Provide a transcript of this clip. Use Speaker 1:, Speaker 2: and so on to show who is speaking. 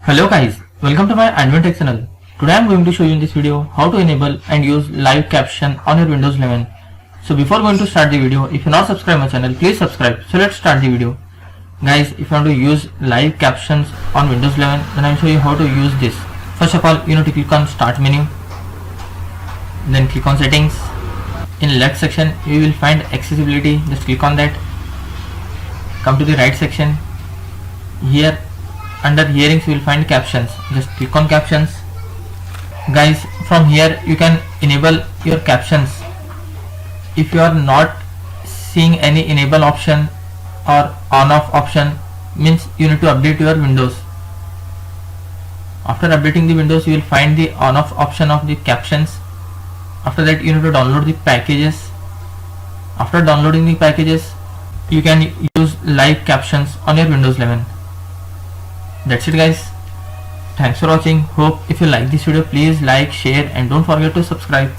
Speaker 1: Hello guys, welcome to my AndWin Tech channel. Today I am going to show you in this video how to enable and use live caption on your Windows 11. So before going to start the video, if you not subscribed my channel, please subscribe. So let's start the video. Guys, if you want to use live captions on Windows 11, then I will show you how to use this. First of all, you need to click on Start menu, then click on Settings. In left section, you will find Accessibility. Just click on that. Come to the right section. Here under Hearings you will find Captions. Just click on Captions. Guys, from here you can enable your captions. If you are not seeing any enable option or on off option, means you need to update your Windows. After updating the Windows, you will find the on off option of the captions. After that, you need to download the packages. After downloading the packages, you can use live captions on your Windows 11. That's it guys. Thanks for watching. Hope if you like this video, please like, share and don't forget to subscribe.